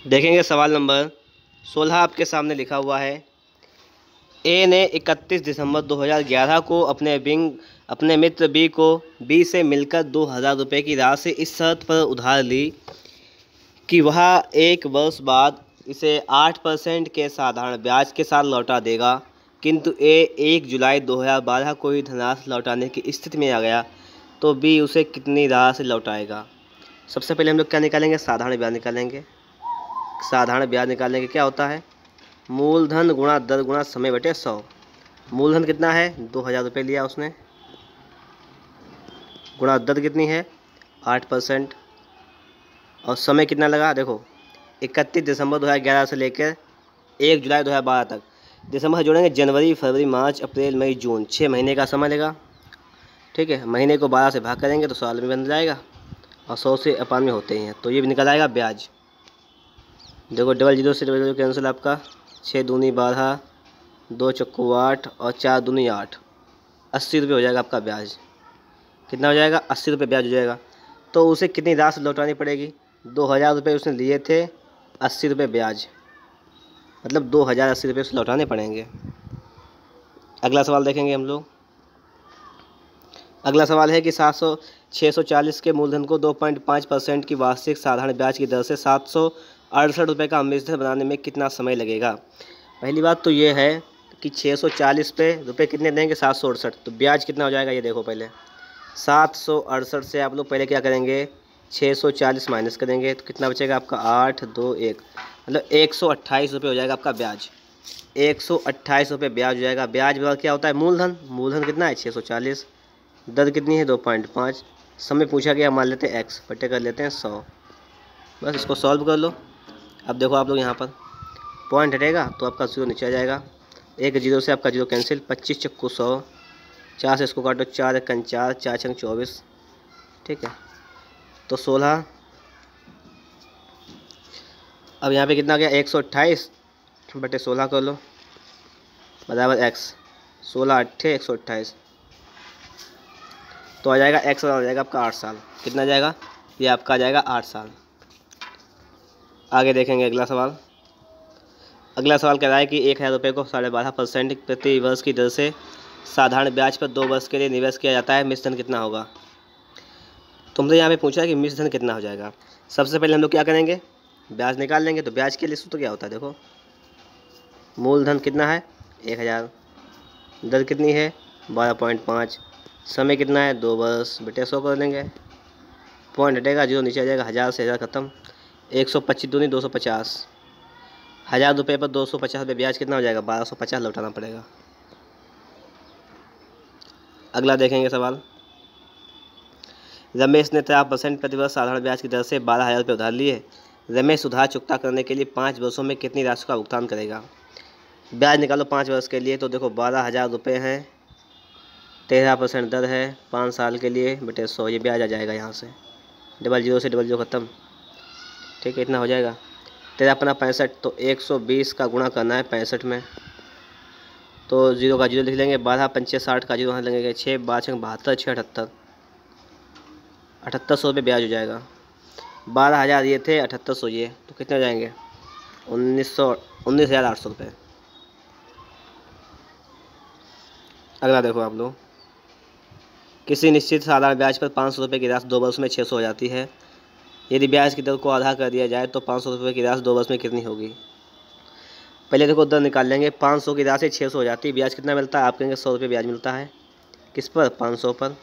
देखेंगे सवाल नंबर 16 आपके सामने लिखा हुआ है। ए ने 31 दिसंबर 2011 को अपने मित्र बी को बी से मिलकर 2000 रुपये की राशि इस शर्त पर उधार ली कि वह एक वर्ष बाद इसे 8% के साधारण ब्याज के साथ लौटा देगा, किंतु ए 1 जुलाई 2012 को ही धनराशि लौटाने की स्थिति में आ गया, तो बी उसे कितनी राशि लौटाएगा। सबसे पहले हम लोग क्या निकालेंगे, साधारण ब्याज निकालेंगे। साधारण ब्याज निकालने के क्या होता है, मूलधन गुणा दर गुणा समय बटे 100। मूलधन कितना है, 2000 रुपये लिया उसने, गुणा दर कितनी है 8%, और समय कितना लगा, देखो 31 दिसंबर 2011 से लेकर 1 जुलाई 2012 तक। दिसंबर से जोड़ेंगे जनवरी, फरवरी, मार्च, अप्रैल, मई, जून, 6 महीने का समय लेगा। ठीक है, महीने को 12 से भाग करेंगे तो साल में बन जाएगा, और 100 से अपान में होते हैं, तो ये भी निकल आएगा ब्याज। देखो डबल जीरो से डबल जीरो कैंसिल, आपका 6 दूनी 12, 2 चक्कू 8 और 4 दूनी 8, 80 रुपये हो जाएगा आपका ब्याज। कितना हो जाएगा, 80 रुपये ब्याज हो जाएगा। तो उसे कितनी राशि लौटानी पड़ेगी, 2000 रुपये उसने लिए थे, 80 रुपये ब्याज, मतलब 2080 रुपये उसे लौटाने पड़ेंगे। अगला सवाल देखेंगे हम लोग। अगला सवाल है कि 640 के मूलधन को 2.5% की वार्षिक साधारण ब्याज की दर से 768 रुपये का मिश्रण बनाने में कितना समय लगेगा। पहली बात तो ये है कि 640 पे रुपये कितने देंगे, 768, तो ब्याज कितना हो जाएगा ये देखो। पहले 768 से आप लोग पहले क्या करेंगे, 640 माइनस करेंगे, तो कितना बचेगा आपका 8, 2, 1, मतलब 128 रुपये हो जाएगा आपका ब्याज। 128 रुपये ब्याज हो जाएगा। ब्याज बराबर क्या होता है, मूलधन। मूलधन कितना है 640, दर कितनी है 2.5, समय पूछा गया, मान लेते हैं x, बटे कर लेते हैं 100। बस इसको सॉल्व कर लो। अब देखो आप लोग यहाँ पर पॉइंट हटेगा तो आपका 0 नीचे आ जाएगा, 1 जीरो से आपका 0 कैंसिल, 25 चक्कू 100, 4 से इसको काटो, 4 एकन 4, 4 छंग 24। ठीक है, तो 16। अब यहाँ पे कितना आ गया, 128 बटे 16 कर लो, बराबर x, 16 8 128, तो आ जाएगा x बराबर आ जाएगा आपका 8 साल। कितना जाएगा, ये आपका आ जाएगा 8 साल। आगे देखेंगे अगला सवाल। अगला सवाल कह रहा है कि 1000 रुपये को 12.5% प्रति वर्ष की दर से साधारण ब्याज पर 2 वर्ष के लिए निवेश किया जाता है, मिश्रण कितना होगा। तुमसे यहाँ पे पूछा है कि मिश्रण कितना हो जाएगा। सबसे पहले हम लोग क्या करेंगे, ब्याज निकाल लेंगे। तो ब्याज के लिए सूत्र क्या होता है, देखो मूलधन कितना है 1000, दर कितनी है 12.5, समय कितना है 2 वर्ष, बटे 100 कर देंगे, पॉइंट हटेगा, 0 नीचे आ जाएगा, 1000 से 1000 खत्म, 125 दूनी 250, 1000 रुपये पर 250 रुपये ब्याज कितना हो जाएगा, 1250 लौटाना पड़ेगा। अगला देखेंगे सवाल। रमेश ने 13% प्रतिवर्ष साधारण ब्याज की दर से 12,000 रुपये उधार लिए। रमेश उधार चुकता करने के लिए 5 वर्षों में कितनी राशि का भुगतान करेगा। ब्याज निकालो 5 वर्ष के लिए, तो देखो 12,000 रुपये हैं, 13% दर है, 5 साल के लिए, बटे 100, ये ब्याज आ जाएगा यहाँ से, डबल जीरो से डबल जीरो खत्म। ठीक है, इतना हो जाएगा, 13 अपना 65, तो 120 का गुणा करना है 65 में, तो 0 का 0 लिख लेंगे, 12 पंचे 60 का 0 वहाँ लगेंगे, 6 5 72, 6 78, 7800 रुपये ब्याज हो जाएगा। 12,000 ये थे, 7800 ये, तो कितने हो जाएंगे 19,800 रुपये। अगला देखो आप लोग। किसी निश्चित साधारण ब्याज पर 500 रुपये की राशि 2 वर्ष में 600 हो जाती है। यदि ब्याज की दर को आधा कर दिया जाए तो 500 रुपये की राशि 2 वर्ष में कितनी होगी। पहले देखो दर निकाल लेंगे, 500 की राशि 600 हो जाती है, ब्याज कितना मिलता है, आप कहेंगे 100 रुपये ब्याज मिलता है। किस पर, 500 पर,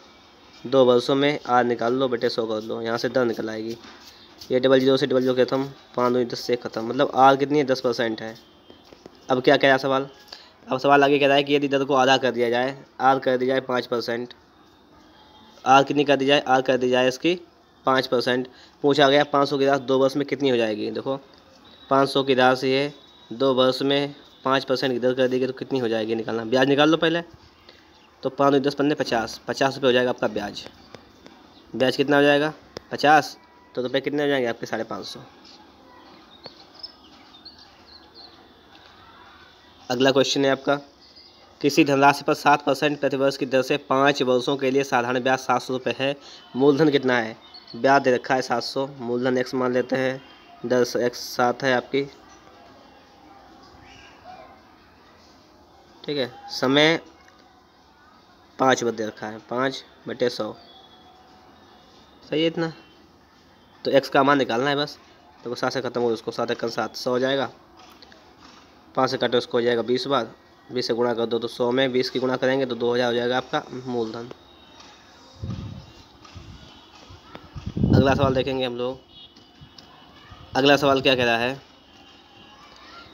2 वर्षों में, आर निकाल लो, बटे 100 कर लो, यहाँ से दर निकल आएगी, ये डबल जीरो से डबल जीरो खत्म, 5 दूनी 10 से ख़त्म, मतलब आर कितनी है 10% है। अब क्या कह रहा सवाल, अब सवाल आगे कह रहा है कि यदि दर को आधा कर दिया जाए, आर कर दी जाए 5%, आर कितनी कर दी जाए, आर कर दी जाए इसकी 5%। पूछा गया 500 की राशि 2 वर्ष में कितनी हो जाएगी। देखो 500 की राशि है, 2 वर्ष में 5% की दर कर दी गई, तो कितनी हो जाएगी निकालना। ब्याज निकाल लो पहले, तो 5 10 15 50 रुपये हो जाएगा आपका ब्याज। ब्याज कितना हो जाएगा 50, तो रुपये कितने हो जाएंगे आपके 550। अगला क्वेश्चन है आपका, किसी धनराशि पर 7% प्रतिवर्ष की दर से 5 वर्षों के लिए साधारण ब्याज 700 रुपये है, मूलधन कितना है। ब्याज दे रखा है 700, मूलधन x मान लेते हैं, दर x 7 है आपकी, ठीक है। समय 5 बदे रखा है, 5/100, सही है इतना। तो x का मान निकालना है बस। तो 7 से खत्म हो, उसको 7 × 7 100 हो जाएगा। 5 से काटो, उसको हो जाएगा 20 बार, 20 से गुणा कर दो तो 100 में 20 की गुणा करेंगे तो 2000 हो जाएगा आपका मूलधन। अगला सवाल देखेंगे हम लोग। अगला सवाल क्या कह रहा है,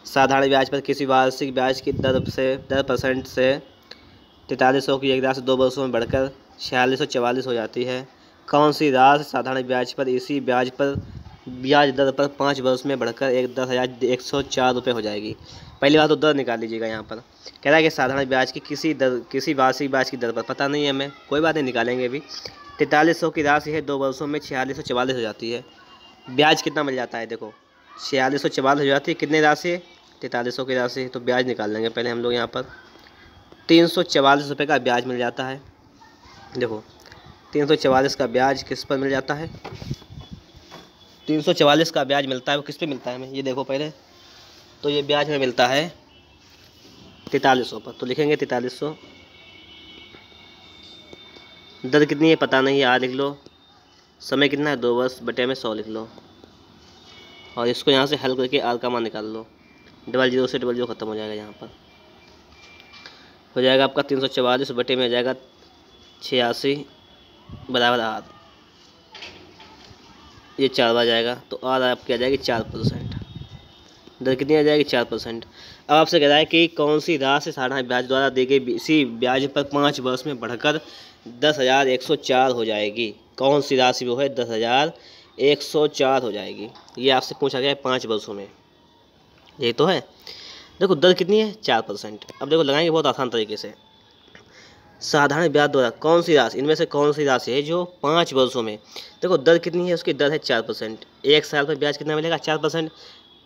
साधारण ब्याज पर किसी वार्षिक ब्याज की दर % से 4300 की एक राशि 2 वर्षों में बढ़कर 4644 हो जाती है। कौन सी राशि साधारण ब्याज पर इसी ब्याज दर पर 5 वर्ष में बढ़कर 10,104 रुपये हो जाएगी। पहली बात तो दर निकाल लीजिएगा। यहाँ पर कह रहा है कि साधारण ब्याज की किसी वार्षिक ब्याज की दर पर पता नहीं है हमें, कोई बात नहीं, निकालेंगे भी। 4300 की राशि है, 2 वर्षों में 4644 हो जाती है। ब्याज कितना मिल जाता है, देखो 4644 हो जाती है, कितने राशि है, 4300 की राशि, तो ब्याज निकाल लेंगे पहले हम लोग। यहाँ पर 344 रुपये का ब्याज मिल जाता है। देखो 344 का ब्याज किस पर मिल जाता है, 344 का ब्याज मिलता है, वो किस पे मिलता है हमें, ये देखो पहले। तो ये ब्याज हमें मिलता है 4300 पर, तो लिखेंगे 4300। दर कितनी है पता नहीं है, आ लिख लो। समय कितना है, 2 वर्ष बटे में 100 लिख लो। और इसको यहाँ से हल करके आर का मान निकाल लो। 00 से 00 खत्म हो जाएगा, यहाँ पर हो जाएगा आपका 344 बटे में हो जाएगा 86 बराबर आर, ये 4 बार जाएगा तो आर आपकी आ जाएगी 4%। दर कितनी आ जाएगी, 4%। अब आपसे कह रहा है कि कौन सी राशि साधारण ब्याज द्वारा दी गई इसी ब्याज पर 5 वर्ष में बढ़कर 10,104 हो जाएगी। कौन सी राशि वो है, 10,104 हो जाएगी। ये आपसे पूछा गया है 5 वर्षों में, यही तो है। देखो दर कितनी है, 4%। अब देखो लगाएंगे बहुत आसान तरीके से। साधारण ब्याज द्वारा कौन सी राशि, इनमें से कौन सी राशि है जो 5 वर्षों में, देखो दर कितनी है, उसकी दर है 4%। एक साल पर ब्याज कितना मिलेगा, 4%।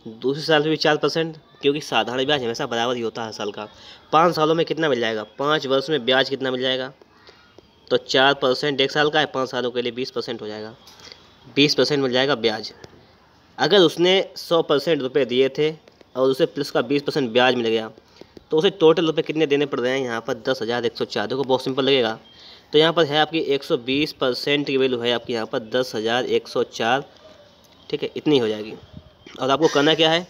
दूसरे साल में भी 4%, क्योंकि साधारण ब्याज हमेशा बराबर ही होता है साल का। 5 सालों में कितना मिल जाएगा, 5 वर्ष में ब्याज कितना मिल जाएगा, तो 4% एक साल का है, 5 सालों के लिए 20% हो जाएगा, 20% मिल जाएगा ब्याज। अगर उसने 100% रुपये दिए थे और उसे प्लस का 20% ब्याज मिल गया, तो उसे टोटल रुपये कितने देने पड़ रहे हैं यहाँ पर, 10,104। देखो बहुत सिंपल लगेगा। तो यहाँ पर है आपकी 120% की वैल्यू है आपकी यहाँ पर 10,104, ठीक है, इतनी हो जाएगी। और आपको करना क्या है,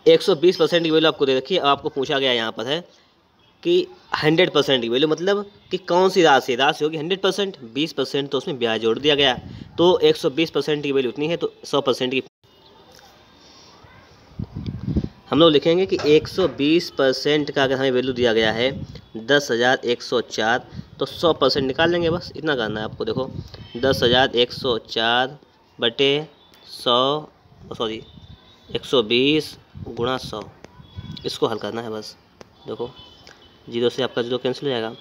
120% की वैल्यू आपको दे रखी है। आपको पूछा गया यहाँ पर है कि 100% की वैल्यू, मतलब कि कौन सी राशि होगी 100%, 20% तो उसमें ब्याज जोड़ दिया गया, तो 120% की वैल्यू उतनी है, तो 100% की हम लोग लिखेंगे कि 120% का अगर हमें वैल्यू दिया गया है 10,104, तो 100% निकाल लेंगे, बस इतना करना है आपको। देखो 10,104 बटे 120 गुणा 100, इसको हल करना है बस। देखो 0 से आपका 0 कैंसिल हो जाएगा,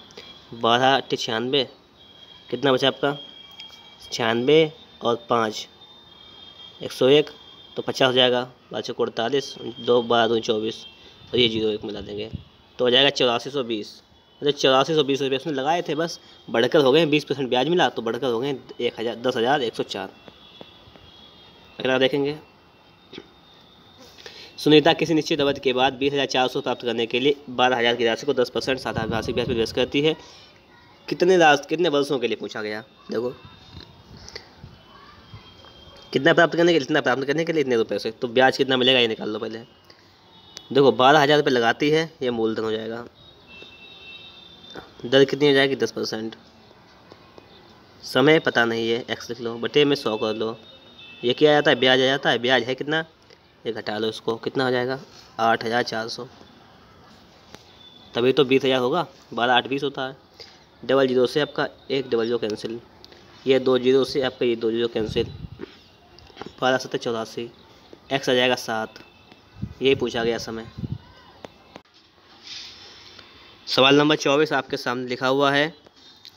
12 × 96, कितना बचा आपका 96 और 5 101, तो 50 हो जाएगा, 5 को 48, 2 12 2 24, और ये 0 1 मिला देंगे तो हो जाएगा 8420। मतलब 8420 रुपये उसने लगाए थे, बस बढ़कर हो गए 20% ब्याज मिला तो बढ़कर हो गए 10,104। अगला देखेंगे, सुनीता किसी निश्चित अवधि के बाद 20,400 प्राप्त करने के लिए 12,000 की राशि को 10% साधारण वार्षिक ब्याज पर निवेश करती है। कितने वर्षों के लिए पूछा गया, देखो कितना प्राप्त करने के लिए, इतना प्राप्त करने के लिए इतने रुपए से, तो ब्याज कितना मिलेगा ये निकाल लो पहले। देखो 12,000 रुपये लगाती है, ये मूलधन हो जाएगा। दर कितनी हो जाएगी, 10%। समय पता नहीं है, x लिख लो, बटे में 100 कर लो। ये क्या आ जाता है, ब्याज आ जाता है। ब्याज है कितना, ये घटा लो इसको, कितना हो जाएगा 8,400। तभी तो 20,000 होगा, 12 8 20 होता है। 00 से आपका 1 00 कैंसिल, ये 20 से आपका ये 20 कैंसिल, 12 7 84, x आ जाएगा 7। यही पूछा गया समय। सवाल नंबर 24 आपके सामने लिखा हुआ है,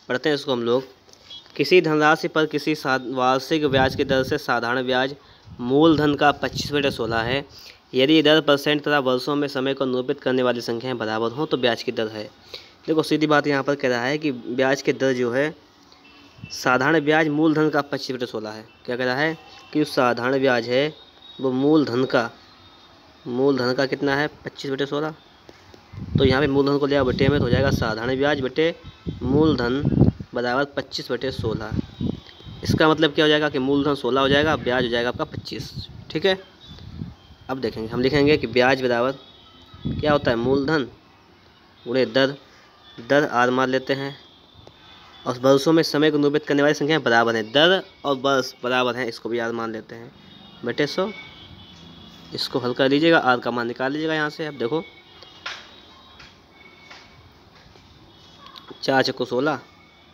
पढ़ते हैं इसको हम लोग। किसी धनराशि पर किसी वार्षिक ब्याज की दर से साधारण ब्याज मूलधन का 25/16 है। यदि दर % तथा वर्षों में समय को निरूपित करने वाली संख्याएं बराबर हों तो ब्याज की दर है। देखो सीधी बात यहाँ पर कह रहा है कि ब्याज की दर जो है साधारण ब्याज मूलधन का 25/16 है। क्या कह रहा है कि जो साधारण ब्याज है वो मूलधन का कितना है 25/16। तो यहाँ पे मूलधन को लिया बटे में तो हो जाएगा साधारण ब्याज बटे मूलधन बराबर 25/16। इसका मतलब क्या हो जाएगा कि मूलधन 16 हो जाएगा, ब्याज हो जाएगा आपका 25। ठीक है, अब देखेंगे, हम लिखेंगे कि ब्याज बराबर क्या होता है मूलधन गुणे दर आर मान लेते हैं, और वर्षों में समय को निरूपित करने वाली संख्या बराबर है, दर और वर्ष बराबर हैं, इसको भी आर मान लेते हैं बटे 100। इसको हल कर लीजिएगा, आर का मान निकाल लीजिएगा यहाँ से। अब देखो 4 चक्को 16,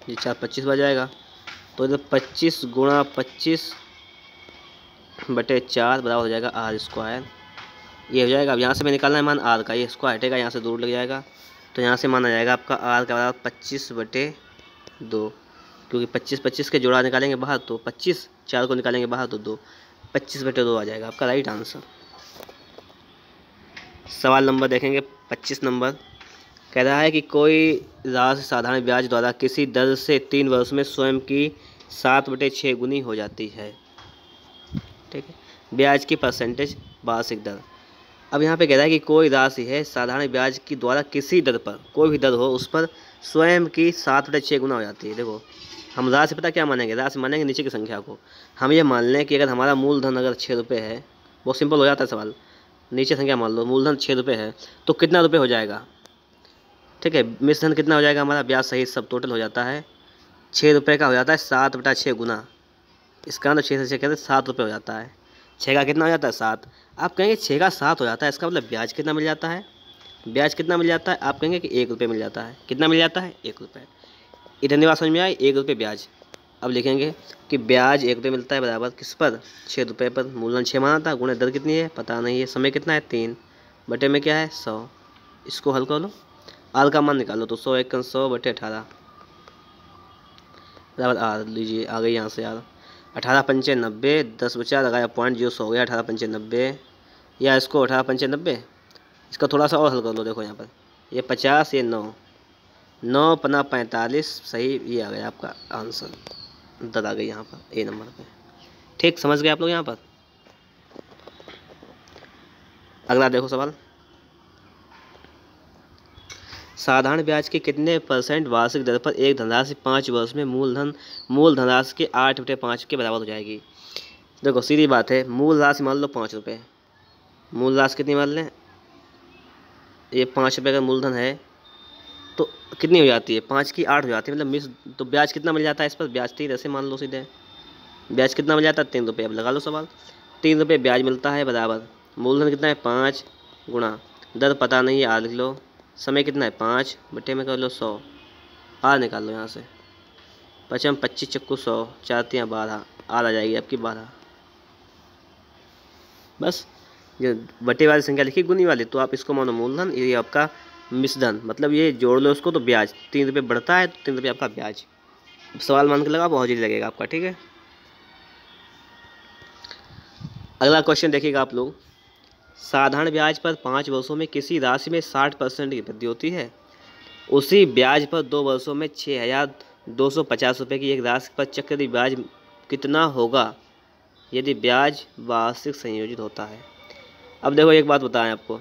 ये 4 25 बन जाएगा। तो इधर 25 गुणा 25 बटे 4 बराबर हो जाएगा आर स्क्वायर। ये हो जाएगा। अब यहाँ से मैं निकालना है मान आर का, ये स्क्वायर हटेगा, यहाँ से दूर लग जाएगा, तो यहाँ से मान आ जाएगा आपका आर का बराबर 25/2, क्योंकि 25 के जोड़ा निकालेंगे बाहर तो 25, 4 को निकालेंगे बाहर तो 2, 25/2 आ जाएगा आपका राइट आंसर। सवाल नंबर देखेंगे 25 नंबर। कह रहा है कि कोई राशि साधारण ब्याज द्वारा किसी दर से 3 वर्ष में स्वयं की 7/6 गुनी हो जाती है। ठीक है, ब्याज की परसेंटेज वार्षिक दर। अब यहाँ पे कह रहा है कि कोई राशि है साधारण ब्याज की द्वारा किसी दर पर, कोई भी दर हो उस पर स्वयं की 7/6 गुना हो जाती है। देखो हम राशि पता क्या मानेंगे, राशि मानेंगे नीचे की संख्या को। हम ये मान लें कि अगर हमारा मूलधन अगर 6 रुपये है, बहुत सिंपल हो जाता है सवाल, नीचे संख्या मान लो, मूलधन 6 रुपये है तो कितना रुपये हो जाएगा। ठीक है, मिश्रधन कितना हो जाएगा हमारा, ब्याज सहित सब टोटल हो जाता है 6 रुपये का हो जाता है 7/6 गुना। इसका मतलब 6 से 6 कहते हैं 7 रुपये हो जाता है। 6 का कितना हो जाता है 7। आप कहेंगे 6 का 7 हो जाता है, इसका मतलब ब्याज कितना मिल जाता है, ब्याज कितना मिल जाता है, आप कहेंगे कि 1 रुपये मिल जाता है। कितना मिल जाता है 1 रुपये। इतनी बात समझ में आई, 1 रुपये ब्याज। अब लिखेंगे कि ब्याज 1 रुपये मिलता है बराबर किस पर, 6 रुपये पर। मूलधन 6 माना था, गुणे दर कितनी है पता नहीं है, समय कितना है 3, बटे में क्या है 100। इसको हल कर लो, आर का मान निकालो, तो 100 × 100 बटे 18 बराबर आर लीजिए, आ गई यहाँ से यार 18 पंचे 90, 10 बचा लगाया पॉइंट 0 100 हो गया 18 पंचे 90, या इसको 18 पंचे 90, इसका थोड़ा सा और हल कर लो। देखो यहाँ पर ये 50, ये 9, 9 पना 45, सही, ये आ गया आपका आंसर, दर आ गई यहाँ पर ए नंबर पे। ठीक, समझ गए आप लोग यहाँ पर। अगला देखो सवाल, साधारण ब्याज के कितने % वार्षिक दर पर एक धनराशि 5 वर्ष में मूल धनराशि के 8/5 के बराबर हो जाएगी। देखो सीधी बात है, मूल राशि मान लो 5 रुपये, मूल राशि कितनी मान लें, ये 5 रुपये का मूलधन है तो कितनी हो जाती है 5 की 8 हो जाती है, मतलब मिस, तो ब्याज कितना मिल जाता है इस पर, ब्याज 3 ऐसे मान लो सीधे, ब्याज कितना मिल जाता है 3 रुपये। अब लगा लो सवाल, 3 रुपये ब्याज मिलता है बराबर मूलधन कितना है 5 गुणा दर पता नहीं है आर लिख लो, समय कितना है 5 बटे में कर लो 100, आर निकाल लो यहाँ से, 5 25 चक्कू 100, 4 3 12, आर आ जाएगी आपकी 12। बस जो बटे वाली संख्या लिखी गुनी वाली, तो आप इसको मानो मूलधन, ये आपका मिश्रधन, मतलब ये जोड़ लो उसको तो ब्याज 3 रुपये बढ़ता है तो 3 रुपये आपका ब्याज। सवाल मान के लगा बहुत जल्दी लगेगा आपका। ठीक है, अगला क्वेश्चन देखिएगा आप लोग, साधारण ब्याज पर 5 वर्षों में किसी राशि में 60% की वृद्धि होती है, उसी ब्याज पर 2 वर्षों में 6,250 रुपये की एक राशि पर चक्रवृद्धि ब्याज कितना होगा यदि ब्याज वार्षिक संयोजित होता है। अब देखो एक बात बताएं आपको,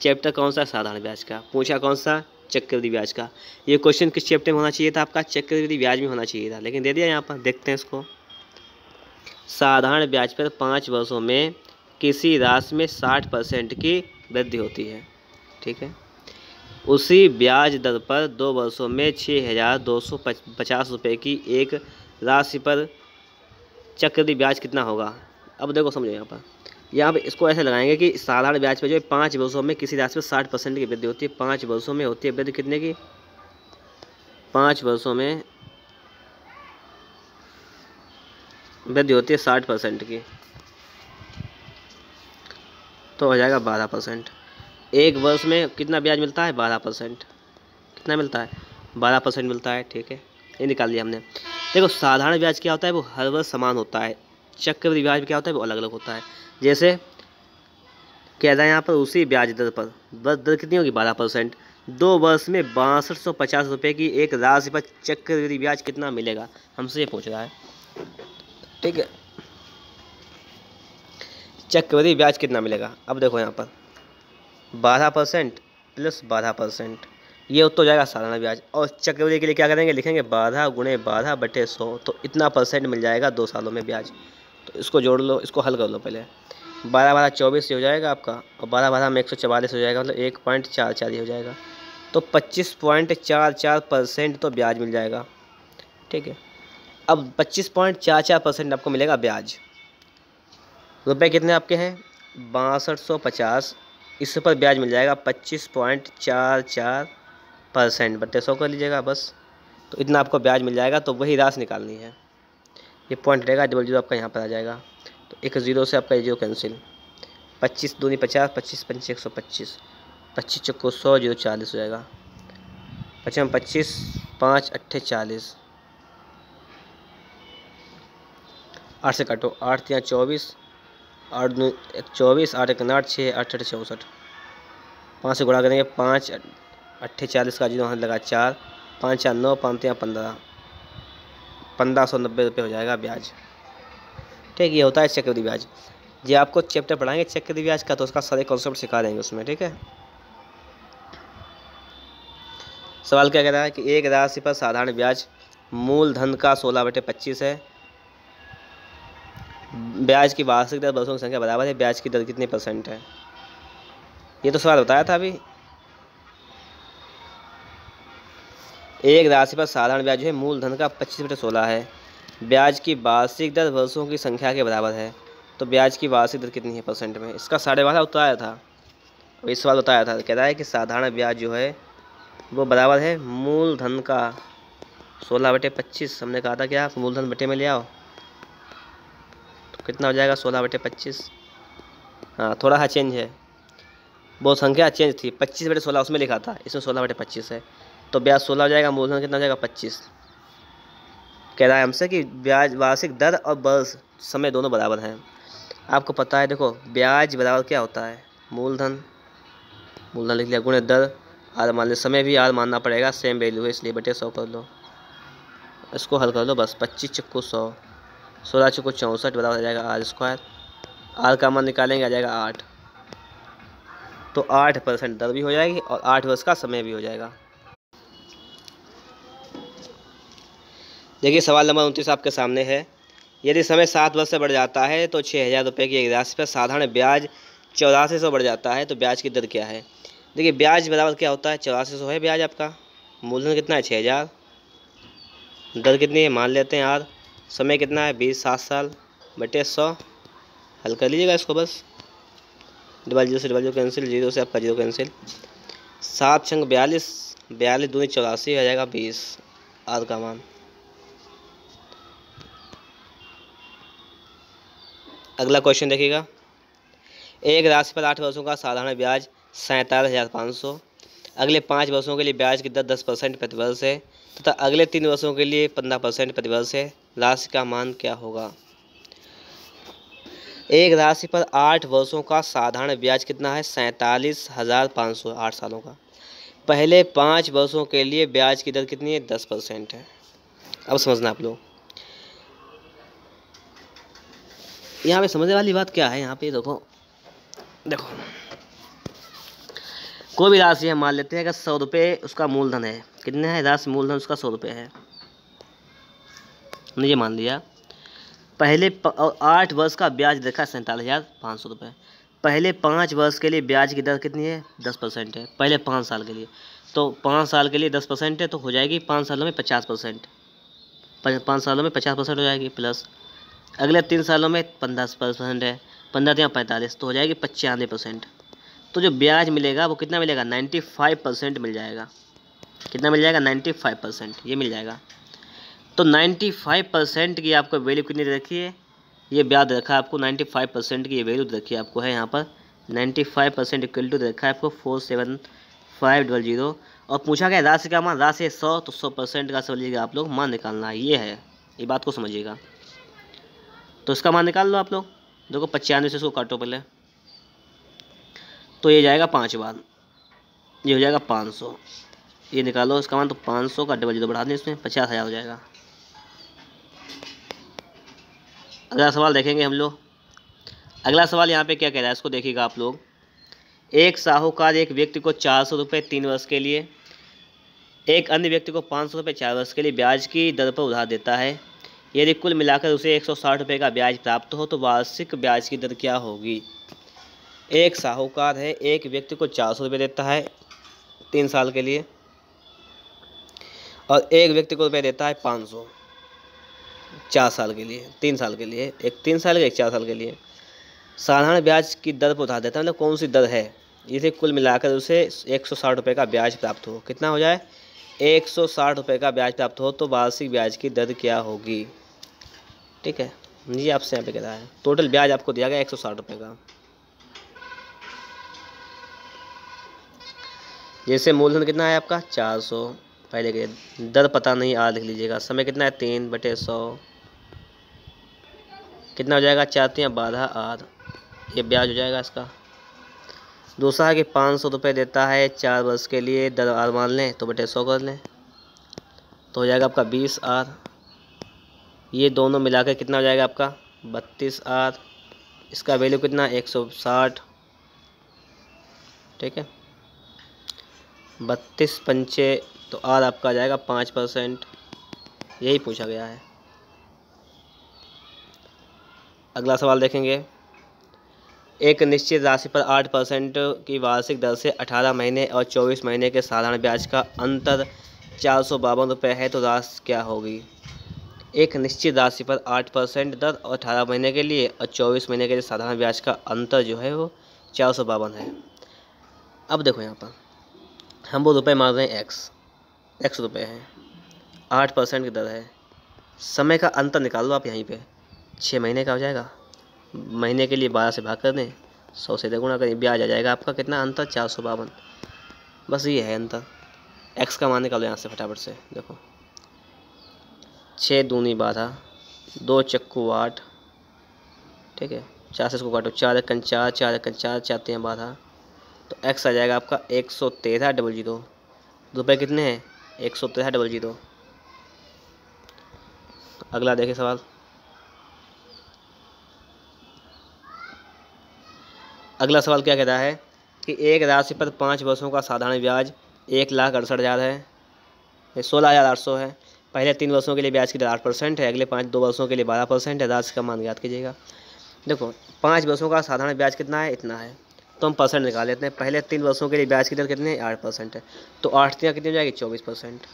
चैप्टर कौन सा, साधारण ब्याज का, पूछा कौन सा, चक्रवृद्धि ब्याज का। ये क्वेश्चन किस चैप्टर में होना चाहिए था आपका, चक्रवृद्धि ब्याज में होना चाहिए था, लेकिन दे दिया यहाँ पर। देखते हैं इसको, साधारण ब्याज पर 5 वर्षों में किसी राशि में 60% की वृद्धि होती है। ठीक है, उसी ब्याज दर पर 2 वर्षों में 6,250 रुपये की एक राशि पर चक्रवृद्धि ब्याज कितना होगा। अब देखो समझो यहाँ पर इसको ऐसे लगाएंगे कि साधारण ब्याज पे जो है 5 वर्षों में किसी राशि पर 60% की वृद्धि होती है। 5 वर्षों में होती है वृद्धि कितने की, 5 वर्षों में वृद्धि होती है 60% की, तो हो जाएगा 12%। एक वर्ष में कितना ब्याज मिलता है 12%, कितना मिलता है 12% मिलता है। ठीक है, ये निकाल लिया हमने। देखो साधारण ब्याज क्या होता है, वो हर वर्ष समान होता है, चक्रवृद्धि ब्याज क्या होता है वो अलग अलग होता है। जैसे कह रहा है यहाँ पर उसी ब्याज दर पर, बस दर कितनी होगी 12%, 2 वर्ष में 6250 रुपये की एक राशि पर चक्रवृद्धि ब्याज कितना मिलेगा, हमसे ये पूछ रहा है। ठीक है, चक्रवृद्धि ब्याज कितना मिलेगा। अब देखो यहाँ पर 12% प्लस 12%, ये उत्तर हो जाएगा सालाना ब्याज। और चक्रवृद्धि के लिए क्या करेंगे, लिखेंगे 12 गुणे 12/100, तो इतना परसेंट मिल जाएगा 2 सालों में ब्याज। तो इसको जोड़ लो, इसको हल कर लो पहले। 12 24 हो जाएगा आपका, और 12 में 144 हो जाएगा, मतलब 1.44 ही हो जाएगा। तो 25.44% तो ब्याज मिल जाएगा। ठीक है, अब 25.44% आपको मिलेगा ब्याज। रुपए कितने आपके हैं, 6250, इस पर ब्याज मिल जाएगा 25.44% बटे 100 कर लीजिएगा बस। तो इतना आपको ब्याज मिल जाएगा। तो वही राशि निकालनी है, ये पॉइंट रहेगा, डबल जीरो आपका यहाँ पर आ जाएगा। तो एक जीरो से आपका जीरो कैंसिल, 25 दूनी 50, 25 पंचे 125, 25 चौको 100, जीरो 40 हो जाएगा। 25 25, 5 अट्ठे 40, 8 से काटो, 8 3 24, 8 2 24, 8 1 8, 6 8 8 64, 5 से गुणा करेंगे, 5 अट्ठे 40 का जीरो हाथ लगा 4, 5 4 9, 5 3 15, 1590 रुपये हो जाएगा ब्याज। ठीक, ये होता है चक्रवृद्धि ब्याज। ये आपको चैप्टर पढ़ाएंगे चक्रवृद्धि ब्याज का, तो उसका सारे कॉन्सेप्ट सिखा देंगे उसमें। ठीक है, सवाल क्या कह रहा है कि एक राशि पर साधारण ब्याज मूलधन का 16/25 है, ब्याज की वार्षिक दर वर्षों की संख्या बराबर है, ब्याज की दर कितनी % है। ये तो सवाल बताया था अभी। एक राशि पर साधारण ब्याज जो है मूलधन का 25/16 है, ब्याज की वार्षिक दर वर्षों की संख्या के बराबर है, तो ब्याज की वार्षिक दर कितनी है % में। इसका 12.5 उत्तर आया था, इस सवाल बताया था। कह रहा है कि साधारण ब्याज जो है वो बराबर है मूलधन का 16/25। हमने कहा था कि आप मूलधन बटे में ले आओ, तो कितना हो जाएगा 16/25। हाँ, थोड़ा सा चेंज है, वो संख्या चेंज थी, 25/16 उसमें लिखा था, इसमें 16/25 है, तो ब्याज 16 हो जाएगा, मूलधन कितना हो जाएगा 25। कह रहा है हमसे कि ब्याज वार्षिक दर और वर्ष समय दोनों बराबर हैं। आपको पता है, देखो ब्याज बराबर क्या होता है, मूलधन, मूलधन लिख लिया, गुणे दर, आर मान लो, समय भी आर मानना पड़ेगा, सेम वैल्यू है इसलिए बटे 100 कर लो। इसको हल कर लो बस, 25 चक्को 100, 16 चक्को 64 बराबर हो जाएगा R²। आर का मान निकालेंगे, आ जाएगा 8, तो 8% दर भी हो जाएगी और 8 वर्ष का समय भी हो जाएगा। देखिए सवाल नंबर 29 आपके सामने है। यदि समय 7 वर्ष से बढ़ जाता है तो 6000 रुपये की एक राशि पर साधारण ब्याज 8400 बढ़ जाता है, तो ब्याज की दर क्या है। देखिए ब्याज बराबर क्या होता है, 8400 है ब्याज आपका, मूलधन कितना है 6000, दर कितनी है मान लेते हैं यार, समय कितना है 20 7 साल बटे 100, हल कर लीजिएगा इसको बस। डबल जीरो से डबल जीरो कैंसिल, जीरो से आपका जीरो कैंसिल, 7 छंग 42, 42 दूनी 84 हो जाएगा 20, आर का मान। अगला क्वेश्चन देखिएगा, एक राशि पर 8 वर्षों का साधारण ब्याज 47,500, अगले 5 वर्षों के लिए ब्याज की दर 10% प्रतिवर्ष है तथा अगले 3 वर्षों के लिए 15% प्रतिवर्ष है, राशि का मान क्या होगा। एक राशि पर 8 वर्षों का साधारण ब्याज कितना है 47,500, 8 सालों का। पहले 5 वर्षों के लिए ब्याज की दर कितनी है 10% है। अब समझना आप लोग, यहाँ पे समझने वाली बात क्या है, यहाँ पे देखो कोई भी राशि है, मान लेते हैं अगर 100 रुपये उसका मूलधन है, कितने है राशि मूलधन उसका 100 रुपये है, हमने ये मान लिया। पहले 8 वर्ष का ब्याज देखा 47,500 रुपये, पहले 5 वर्ष के लिए ब्याज की दर कितनी है 10% है, पहले 5 साल के लिए, तो 5 साल के लिए 10% है, तो हो जाएगी 5 सालों में 50%, 5 सालों में 50% हो जाएगी, प्लस अगले 3 सालों में 15% है, 15 या 45, तो हो जाएगी 95%। तो जो ब्याज मिलेगा वो कितना मिलेगा 95% मिल जाएगा। कितना मिल जाएगा 95%, ये मिल जाएगा। तो 95% की आपको वैल्यू कितनी दे रखी है, ये ब्याज रखा है आपको 95% की ये वैल्यू दे रखी है आपको, है यहाँ पर 95% इक्वल टू दे रखा है आपको 47500, और पूछा गया राशि का मान, राशि 100, तो 100% का समझिएगा आप लोग मान निकालना है, ये है, ये बात को समझिएगा। तो इसका मान निकाल लो आप लोग, देखो 95 से इसको काटो पहले, तो ये जाएगा 5 बार, ये हो जाएगा 500। ये निकालो इसका मान, तो 500 का डबल जीरो बढ़ा दें, इसमें 50,000 हो जाएगा। अगला सवाल देखेंगे हम लोग। अगला सवाल यहाँ पे क्या कह रहा है, इसको देखिएगा आप लोग। एक साहूकार एक व्यक्ति को 400 रुपये 3 वर्ष के लिए, एक अन्य व्यक्ति को 500 रुपये 4 वर्ष के लिए ब्याज की दर पर उधार देता है। यदि कुल मिलाकर उसे 160 रुपये का ब्याज प्राप्त हो तो वार्षिक ब्याज की दर क्या होगी। एक साहूकार है, एक व्यक्ति को 400 रुपये देता है 3 साल के लिए, और एक व्यक्ति को रुपये देता है 500 4 साल के लिए, 3 साल के लिए, एक 3 साल के एक 4 साल के लिए। साधारण ब्याज की दर पर उधार देता है, मतलब कौन सी दर है, इसे कुल मिलाकर उसे 160 रुपये का ब्याज प्राप्त हो। कितना हो जाए, 160 रुपये का ब्याज प्राप्त हो तो वार्षिक ब्याज की दर क्या होगी। ठीक है, ये आपसे यहाँ पे कह रहा है। टोटल ब्याज आपको दिया गया 160 रुपये का। जैसे मूलधन कितना है आपका 400 पहले के, दर पता नहीं, आर लिख लीजिएगा। समय कितना है 3/100, कितना हो जाएगा 4×3=12 आर, ये ब्याज हो जाएगा इसका। दूसरा है कि 500 रुपये देता है 4 वर्ष के लिए, दर आर मान लें तो बटे 100 कर लें, तो हो जाएगा आपका 20 आर। ये दोनों मिलाकर कितना हो जाएगा आपका 32 आर। इसका वैल्यू कितना 160। ठीक है, 32 पंचे तो आर आपका आ जाएगा 5%, यही पूछा गया है। अगला सवाल देखेंगे। एक निश्चित राशि पर 8% की वार्षिक दर से 18 महीने और 24 महीने के साधारण ब्याज का अंतर 452 रुपये है तो राशि क्या होगी। एक निश्चित राशि पर 8% दर और 18 महीने के लिए और 24 महीने के लिए साधारण ब्याज का अंतर जो है वो 452 है। अब देखो यहाँ पर हम वो रुपये मार रहे हैं एक्स रुपये है, 8% की दर है। समय का अंतर निकाल लो आप यहीं पे, 6 महीने का हो जाएगा। महीने के लिए 12 से भाग कर दें, 100 से गुणा करें, ब्याज आ जाएगा आपका कितना अंतर 452। बस ये है अंतर। एक्स का मान निकालो यहाँ से फटाफट से। देखो 6 दूनी 12, 2 चक्कू 8, ठीक है, 4 से इसको काटो, 4 एकन 4, 4 एकन 4, 4 3 12, तो एक्स आ जाएगा आपका 113,000। रुपये कितने हैं 113,000। अगला देखिए सवाल। अगला सवाल क्या कहता है कि एक राशि पर 5 वर्षों का साधारण ब्याज 1,68,000 है, 16,800 है। पहले 3 वर्षों के लिए ब्याज की दर 8% है, अगले 2 वर्षों के लिए 12% है। राशि का मान ज्ञात कीजिएगा। देखो 5 वर्षों का साधारण ब्याज कितना है, इतना है, तो हम परसेंट निकाल लेते हैं। पहले 3 वर्षों के लिए ब्याज की दर कितनी है 8% है, तो 8 3 कितनी हो जाएगी 24%।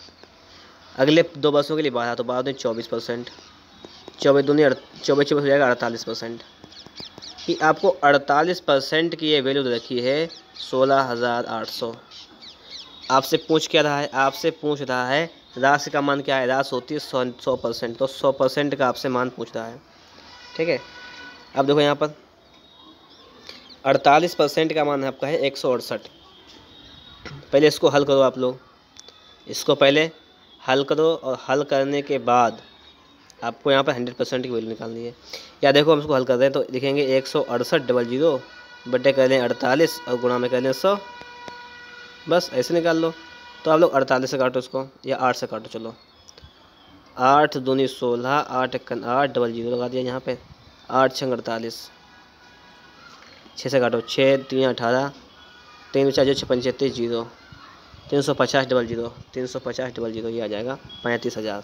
अगले 2 वर्षों के लिए 12, तो 12 24%, 24 दूनी 24 हो जाएगा 48%। कि आपको 48% की ये वैल्यू रखी है 16,800। आपसे पूछ क्या रहा है, आपसे पूछ रहा है राशि का मान क्या है। राशि होती है 100%, तो 100% का आपसे मान पूछ रहा है। ठीक है, अब देखो यहाँ पर 48% का मान आपका है 168। पहले इसको हल करो आप लोग, इसको पहले हल करो और हल करने के बाद आपको यहाँ पर 100% की वैल्यू निकालनी है। या देखो हम इसको हल कर रहे हैं तो लिखेंगे 168,000 बटे कर लें 48 और गुणा में कर लें 100, बस ऐसे निकाल लो। तो आप लोग 48 से काटो इसको, या 8 से काटो, चलो 8 दूनी 16, 8 एकन 8, 0 लगा दिया यहाँ पे, 8 6 48, 6 से काटो, 6 3 18, 3 4 6 35 0, 350 0, 350 0, ये आ जाएगा 35,000।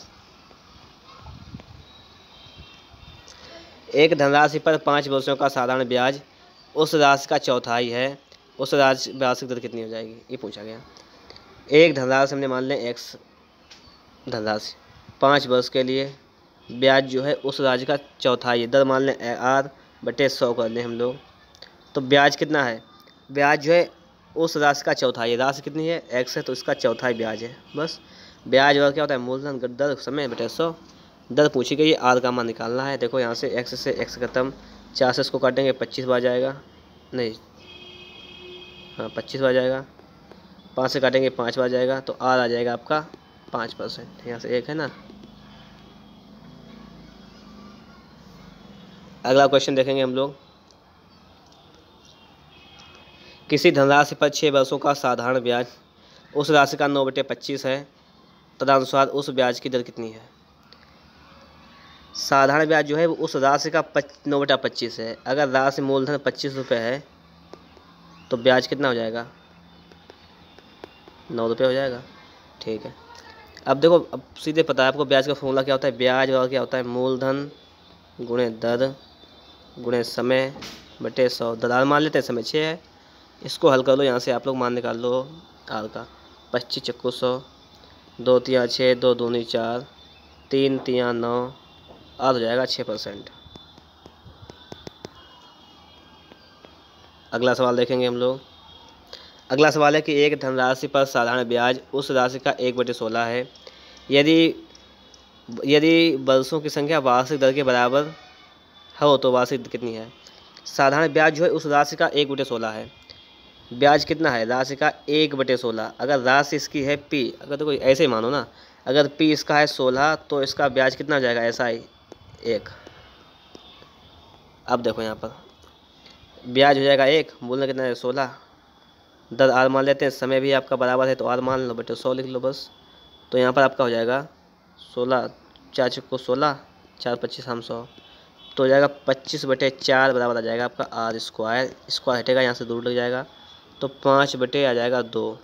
एक धनराशि पर 5 वर्षों का साधारण ब्याज उस राशि का चौथाई है, उस राशि वार्षिक दर कितनी हो जाएगी, ये पूछा गया। एक धनराशि हमने मान लें एक्स धनराशि 5 वर्ष के लिए, ब्याज जो है उस राशि का चौथाई है, दर मान लें आर बटे 100 कर लें हम लोग, तो ब्याज कितना है, ब्याज जो है उस राशि का चौथाई है। राशि कितनी है एक्स है, तो इसका चौथाई ब्याज है। बस ब्याज और क्या होता है मूलधन दर समय बटे 100, दर पूछी गई, आर का मान निकालना है। देखो यहाँ से एक्स खत्म, 4 से इसको काटेंगे 25 बार जाएगा, नहीं हाँ 25 बार जाएगा, 5 से काटेंगे 5 बार जाएगा, तो आर आ जाएगा आपका 5%। यहाँ से एक है ना। अगला क्वेश्चन देखेंगे हम लोग। किसी धनराशि पर 6 वर्षों का साधारण ब्याज उस राशि का 9/25 है, तदनुसार उस ब्याज की दर कितनी है। साधारण ब्याज जो है वो उस राशि का 9/25 है। अगर राशि मूलधन 25 रुपये है तो ब्याज कितना हो जाएगा, 9 रुपये हो जाएगा। ठीक है, अब देखो, अब सीधे पता है आपको ब्याज का फॉर्मूला क्या होता है। ब्याज और क्या होता है, मूलधन गुणे दर गुणे समय बटे 100। दरार मान लेते हैं, समय 6 है। इसको हल कर लो, यहाँ से आप लोग मान निकाल लो आर का। 25 चक्कू 100, 2 तिया 6, 2 दूनी 4, 3 तिया 9, आर हो जाएगा 6%। अगला सवाल देखेंगे हम लोग। अगला सवाल है कि एक धनराशि पर साधारण ब्याज उस राशि का 1/16 है। यदि वर्षों की संख्या वार्षिक दर के बराबर हो तो वार्षिक दर कितनी है। साधारण ब्याज जो है उस राशि का 1/16 है। ब्याज कितना है, राशि का 1/16। अगर राशि इसकी है P, अगर तो कोई ऐसे ही मानो ना, अगर P इसका है 16 तो इसका ब्याज कितना हो जाएगा, ऐसा ही 1। अब देखो यहाँ पर ब्याज हो जाएगा 1, मूल्य कितना है 16, दर आर मान लेते हैं, समय भी आपका बराबर है तो आर मान लो बटे 100 लिख लो बस। तो यहाँ पर आपका हो जाएगा 16, 4 चक्को 16, 4 25 हम 100, तो हो जाएगा 25/4 बराबर आ जाएगा आपका आर स्क्वायर। स्क्वायर हटेगा, यहाँ से दूर लग जाएगा तो 5 बटे आ जाएगा 2,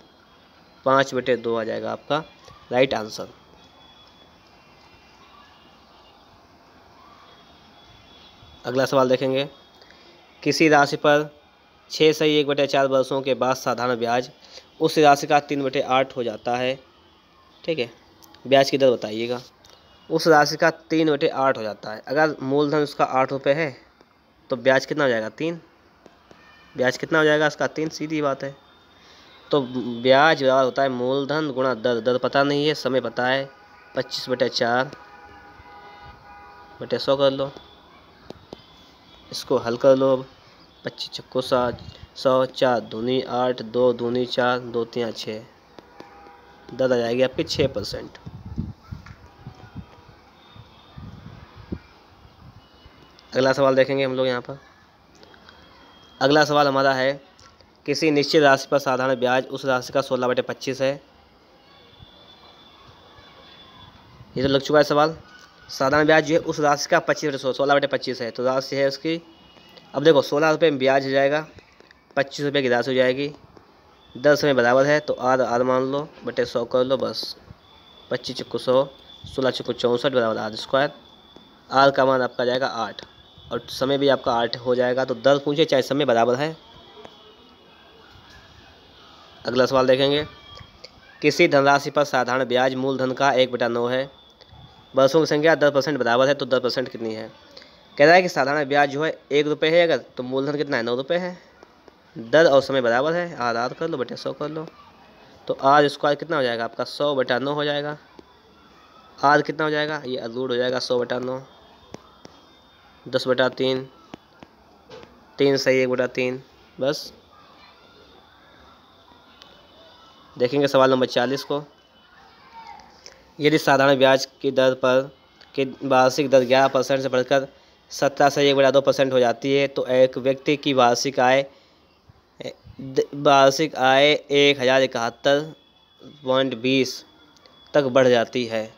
5/2 आ जाएगा आपका राइट आंसर। अगला सवाल देखेंगे। किसी राशि पर 6 से 1/4 वर्षों के बाद साधारण ब्याज उस राशि का 3/8 हो जाता है। ठीक है, ब्याज की दर बताइएगा। उस राशि का 3/8 हो जाता है। अगर मूलधन उसका 8 रुपये है तो ब्याज कितना हो जाएगा, 3। ब्याज कितना हो जाएगा इसका, 3, सीधी बात है। तो ब्याज होता है मूलधन गुणा दर। दर पता नहीं है, समय पता है, 25/4 बटे 100 कर लो। इसको हल कर लो अब। 25 चक्को 7, 100, 4 दूनी 8, 2 दूनी 4, 2 तिया 6, दर आ जाएगी आपकी 6%। अगला सवाल देखेंगे हम लोग यहाँ पर। अगला सवाल हमारा है, किसी निश्चित राशि पर साधारण ब्याज उस राशि का 16/25 है। ये तो लग चुका है सवाल। साधारण ब्याज जो है उस राशि का 16/25 है, तो राशि है उसकी, अब देखो 16 रुपये में ब्याज हो जाएगा, 25 रुपये की राशि हो जाएगी, 10 में बराबर है तो आर मान लो बटे 100 कर लो बस। 25 चक्कू 100, 16 चक्कू 64 बराबर आर स्क्वायर। आर का मान आपका जाएगा 8 और समय भी आपका 8 हो जाएगा। तो दर पूछे चाहे समय बराबर है। अगला सवाल देखेंगे। किसी धनराशि पर साधारण ब्याज मूलधन का 1/9 है। वर्षों की संख्या 10% बराबर है तो 10% कितनी है। कह रहा है कि साधारण ब्याज जो है 1 रुपये है अगर, तो मूलधन कितना है, 9 रुपये है। दर और समय बराबर है, आर कर लो बटे 100 कर लो। तो आर स्क्वायर कितना हो जाएगा आपका, 100/9 हो जाएगा। आर कितना हो जाएगा, ये रूट हो जाएगा 100/9, 10/3, 3 सही 1/3 बस। देखेंगे सवाल नंबर 40 को। यदि साधारण ब्याज की दर पर की वार्षिक दर 11% से बढ़कर 17 से 1/2% हो जाती है तो एक व्यक्ति की वार्षिक आय 1071.20 तक बढ़ जाती है।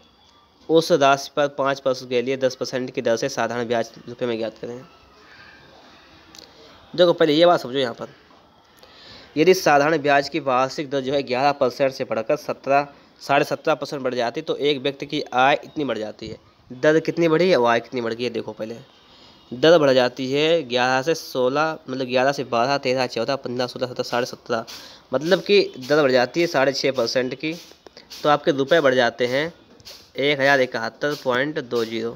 उस राशि पर 5 वर्ष के लिए 10% की दर से साधारण ब्याज रुपये में ज्ञात करें। देखो पहले ये बात समझो, यहाँ पर यदि साधारण ब्याज की वार्षिक दर जो है 11% से बढ़कर 17.5% बढ़ जाती तो एक व्यक्ति की आय इतनी बढ़ जाती है। दर कितनी बढ़ी है, वो आय कितनी बढ़ गई है, देखो पहले दर बढ़ जाती है 11 से 16, मतलब 11 से 12, 13, 14, 15, 16, 17, 17.5, मतलब कि दर बढ़ जाती है 6.5% की। तो आपके रुपए बढ़ जाते हैं 1071.20,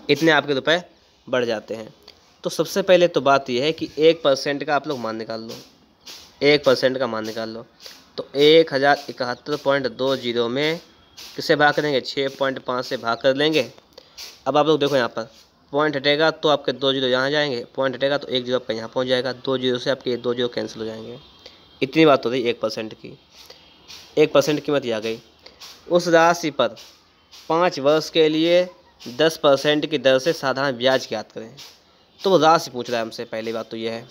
इतने आपके रुपए बढ़ जाते हैं। तो सबसे पहले तो बात यह है कि 1% का आप लोग मान निकाल लो, 1% का मान निकाल लो। तो 1071.20 में किससे भाग करेंगे, 6.5 से भाग कर लेंगे। अब आप लोग देखो यहाँ पर पॉइंट हटेगा तो आपके 2 जीरो यहाँ जाएंगे, पॉइंट हटेगा तो 1 जीरो आपका यहाँ पहुँच जाएगा, 2 जीरो से आपके 2 जीरो कैंसिल हो जाएंगे। इतनी बात हो रही 1% की। 1% कीमत आ गई। उस राशि पर 5 वर्ष के लिए 10% की दर से साधारण ब्याज ज्ञात करें। तो वो राशि पूछ रहा है हमसे, पहली बात तो यह है।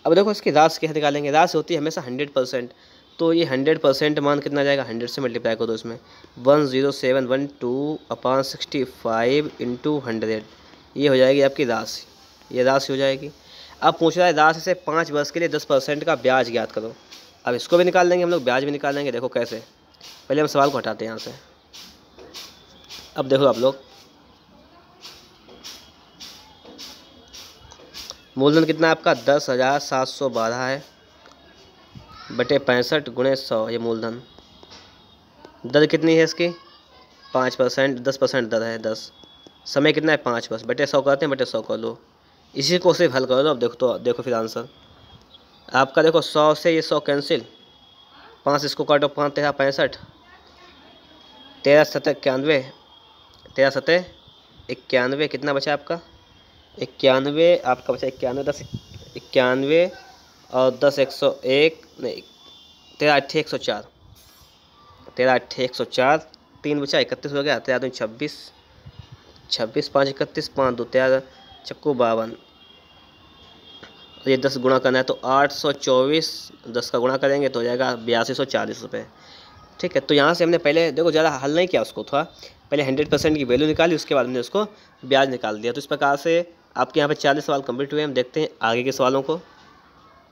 अब देखो इसकी राशि कैसे निकालेंगे, राशि होती है हमेशा 100%। तो ये 100% मान कितना जाएगा, 100 से मल्टीप्लाई करो इसमें, 10712/65 इंटू 100, ये हो जाएगी आपकी राशि, ये राशि हो जाएगी। अब पूछ रहा है राशि से 5 वर्ष के लिए 10% का ब्याज ज्ञात करो। अब इसको भी निकाल लेंगे हम लोग, ब्याज भी निकाल लेंगे। देखो कैसे, पहले हम सवाल को हटाते हैं यहाँ से। अब देखो आप लोग, मूलधन कितना है आपका, 10,712 है, बटे 65 गुणे 100, ये मूलधन। दर कितनी है इसकी, 5%, 10% दर है 10। समय कितना है 5 वर्ष, बटे 100 करते हैं, बटे 100 कर लो। इसी को सिर्फ हल कर दो। अब देखो, तो देखो फिर आंसर आपका, देखो 100 से ये 100 कैंसिल, 5 इसको काटो, 5 तेरह 65, 13 सत्तर 91, 13 सत्तर 91, कितना बचा आपका 91, आपका बचा 91, 10 91 और 10 101, नहीं 13 8 104, 13 8 104, 3 बचा 31 हो गया, 13 2 26, 26 5 31, 5 2 13, चक्कू 52, ये 10 गुणा करना है तो 824, 10 का गुणा करेंगे तो हो जाएगा 8240 रुपये। ठीक है, तो यहाँ से हमने पहले देखो ज़्यादा हल नहीं किया उसको, थोड़ा पहले 100% की वैल्यू निकाली, उसके बाद हमने उसको ब्याज निकाल दिया। तो इस प्रकार से आपके यहाँ पे 40 सवाल कंप्लीट हुए। हम देखते हैं आगे के सवालों को।